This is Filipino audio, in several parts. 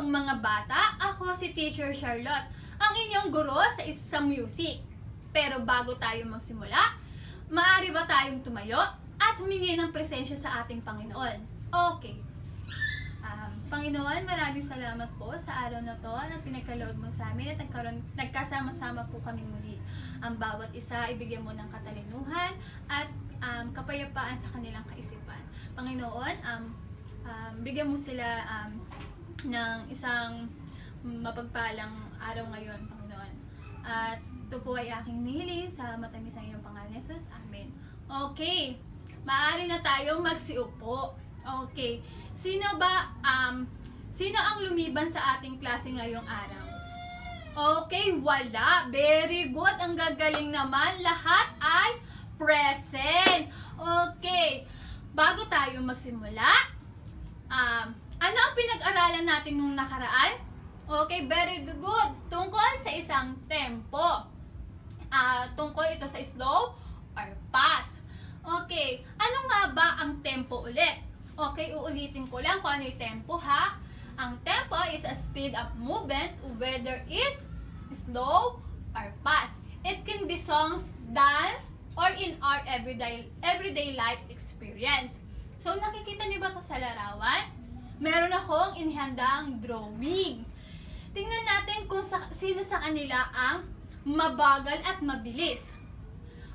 Magandang mga bata, ako si Teacher Charlotte, ang inyong guro sa music. Pero bago tayo magsimula, maaari ba tayong tumayo at humingi ng presensya sa ating Panginoon? Okay. Panginoon, maraming salamat po sa araw na to na pinagkaloob mo sa amin at nagkasama-sama po kami muli. Ang bawat isa, ibigyan mo ng katalinuhan at kapayapaan sa kanilang kaisipan. Panginoon, bigyan mo sila ng isang mapagpalang araw ngayon, Panginoon. At ito po ay aking nihiling sa matamis ng iyong pangalan, Jesus. Amen. Okay, maaari na tayong magsiupo. Okay, sino ang lumiban sa ating klase ngayong araw? Okay, wala. Very good. Ang gagaling naman. Lahat ay present. Okay, bago tayo magsimula, ano ang pinag-aralan natin nung nakaraan? Okay, very good. Tungkol sa isang tempo. Tungkol ito sa slow or fast. Okay, ano nga ba ang tempo ulit? Okay, uulitin ko lang kung ano yung tempo ha. Ang tempo is a speed of movement whether is slow or fast. It can be songs, dance, or in our everyday life experience. So, nakikita niyo ba ito sa larawan? Meron akong inihandang drawing. Tingnan natin kung sino sa kanila ang mabagal at mabilis.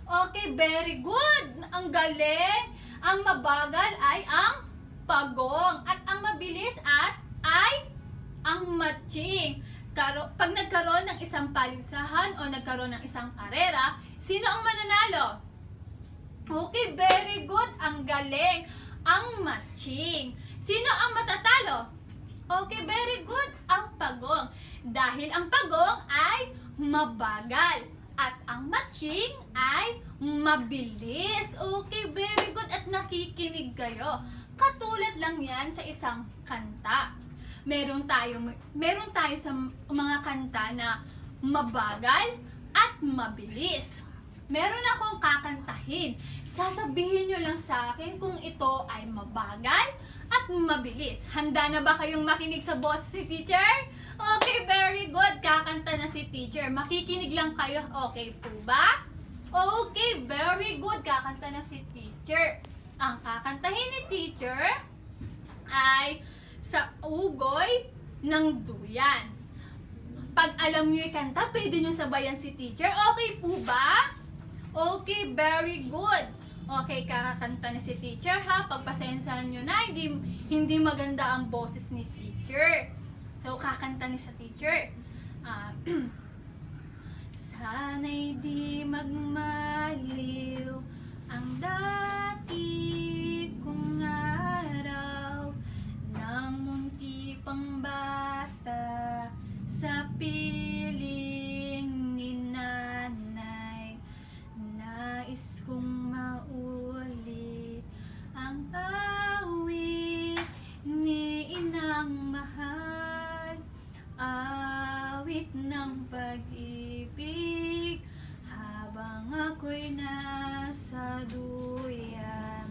Okay, very good. Ang galing. Ang mabagal ay ang pagong at ang mabilis ay ang matching. Pag nagkaroon ng isang paligsahan o nagkaroon ng isang karera, sino ang mananalo? Okay, very good. Ang galing. Ang matching. Sino ang matatalo? Okay, very good. Ang pagong. Dahil ang pagong ay mabagal at ang matching ay mabilis. Okay, very good. At nakikinig kayo. Katulad lang yan sa isang kanta. Meron tayo sa mga kanta na mabagal at mabilis. Meron akong kakantahin. Sasabihin nyo lang sa akin kung ito ay mabagal at mabilis. Handa na ba kayong makinig sa boses si teacher? Okay, very good. Kakanta na si teacher. Makikinig lang kayo. Okay po ba? Okay, very good. Kakanta na si teacher. Ang kakantahin ni teacher ay sa ugoy ng duyan. Pag alam nyo yung kanta, pwede nyo sabayan si teacher. Okay po ba? Okay, very good. Okay, kakakanta na si teacher ha. Pagpasensyahan nyo na, hindi maganda ang boses ni teacher. So, kakanta ni sa teacher. Sana'y di magmaliw ang dati kong araw ng munti pang bata sa piling ni nanay. Nais kong maulit ang awit ni inang mahal, awit ng pag-ibig habang ako'y nasa duyan.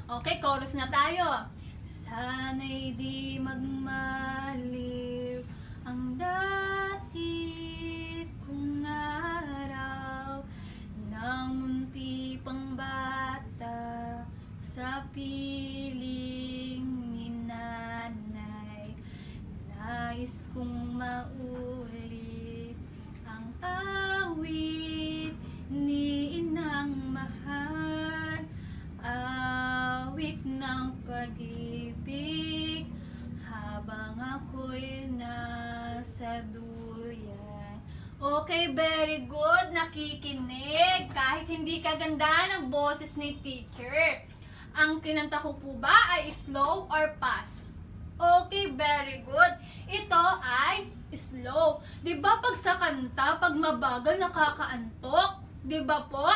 Okay, chorus na tayo. Sana'y di magmaliw ang dati kong araw ng munti pang bata sa piling ni nanay. Nais kong maulit ang awit ni inang mahal, awit ng pag-ibig habang ako'y nasa duyan. Okay, very good. Nakikinig kahit hindi kaganda ng boses ni teacher. Ang kinanta ko po ba ay slow or fast? Okay, very good. Ito ay slow. Diba pag sa kanta, pag mabagal, nakakaantok? Diba po?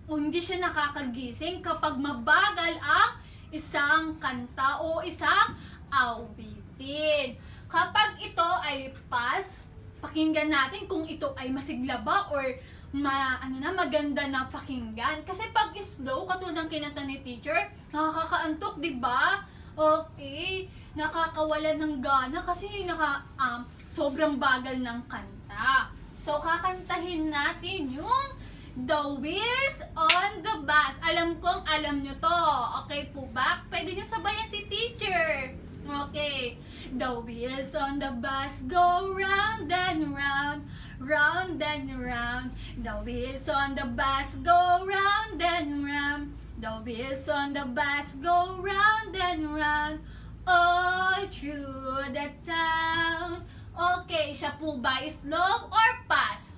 O hindi siya nakakagising kapag mabagal ang isang kanta o isang awitin. Kapag ito ay fast, pakinggan natin kung ito ay masigla ba or maganda na pakinggan. Kasi pag slow, katulad ng kinanta ni teacher, nakakaantok, di ba? Okay. nakakawalan ng gana kasi sobrang bagal ng kanta. So, kakantahin natin yung The Wheels on the Bus. Alam kong alam nyo to. Okay po ba? Pwede nyo sabayan si teacher. Okay. The wheels on the bus go round and round, round and round. The wheels on the bus go round and round. The wheels on the bus go round and round, all through the town. Okay, siya po ba slow or fast?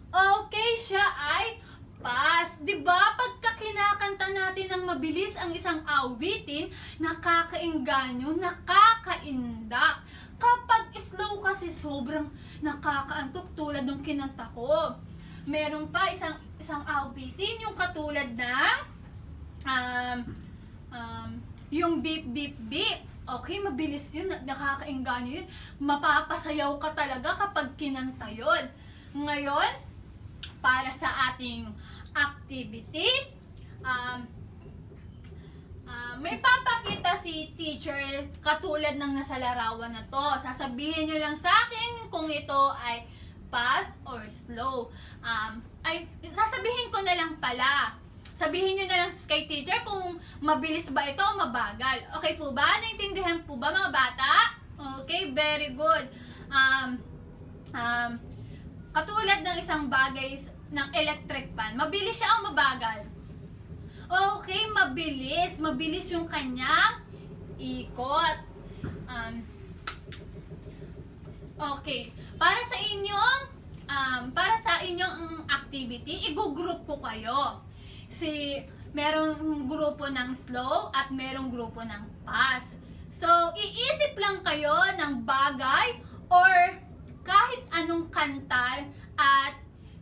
Okay, siya ay fast. Diba? Pagka kinakanta natin ng mabilis ang isang awitin, nakakaengganyo, nakakainda. Kapag slow kasi sobrang nakakaantok tulad ng kinanta ko. Meron pa isang awitin yung katulad ng yung beep beep beep. Okay, mabilis yun, nakakaengganyo yun. Mapapasayaw ka talaga kapag kinanta yun. Ngayon, para sa ating activity, may papakita si teacher katulad ng nasa larawan na to. Sasabihin nyo lang sa akin kung ito ay fast or slow. Sasabihin ko na lang pala. Sabihin nyo na lang kay teacher kung mabilis ba ito o mabagal. Okay po ba? Naintindihan po ba mga bata? Okay, very good. Katulad ng isang bagay ng electric fan, mabilis siya o mabagal? Okay, mabilis. Mabilis yung kanyang ikot. Okay, para sa inyong activity, i-group ko kayo. Merong grupo ng slow at merong grupo ng fast. So, iisip lang kayo ng bagay or kahit anong kanta at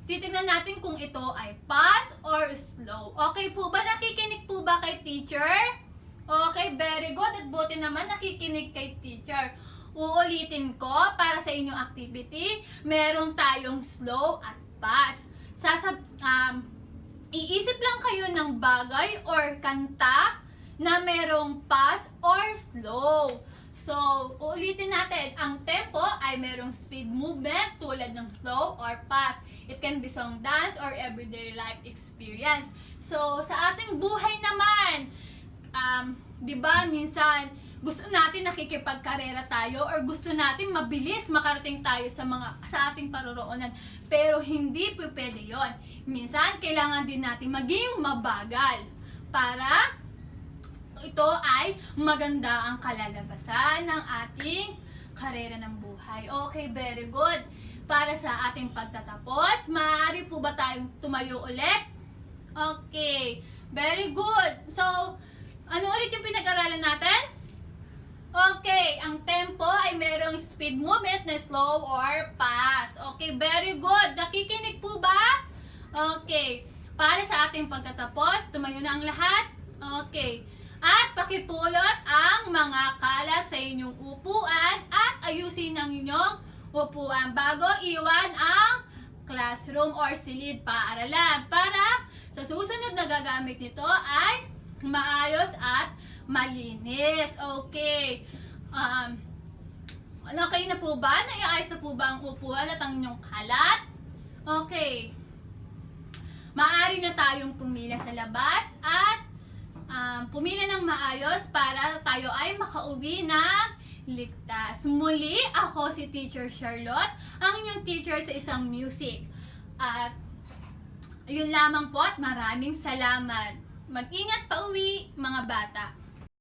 titingnan natin kung ito ay fast or slow. Okay po ba? Nakikinig po ba kay teacher? Okay, very good. At buti naman nakikinig kay teacher. Uulitin ko para sa inyong activity. Meron tayong slow at fast. Iisip lang kayo ng bagay or kanta na merong fast or slow. So, uulitin natin. Ang tempo ay merong speed movement tulad ng slow or fast. It can be song, dance, or everyday life experience. So, sa ating buhay naman, di ba, minsan, gusto natin nakikipagkarera tayo or gusto natin mabilis makarating tayo sa ating paroroonan. Pero hindi po pwede yun. Minsan, kailangan din natin maging mabagal para ito ay maganda ang kalalabasan ng ating karera ng buhay. Okay, very good. Para sa ating pagtatapos, maaari po ba tayong tumayo ulit? Okay, very good. So, ano ulit yung pinag-aralan natin? Okay, ang tempo ay merong speed movement na slow or fast. Okay, very good. Nakikinig po ba? Okay, para sa ating pagtatapos, tumayo na ang lahat. Okay, at pakipulot ang mga kalat sa inyong upuan at ayusin ang inyong upuan bago iwan ang classroom or silid paaralan para sa susunod na gagamit nito ay maayos at malinis. Okay. Okay na po ba? Naiayos na po ba ang upuan at ang inyong kalat? Okay. Maaari na tayong pumila sa labas at pumila ng maayos para tayo ay makauwi ng ligtas. Muli, ako si Teacher Charlotte, ang inyong teacher sa isang music. At yun lamang po at maraming salamat. Mag-ingat pa uwi, mga bata.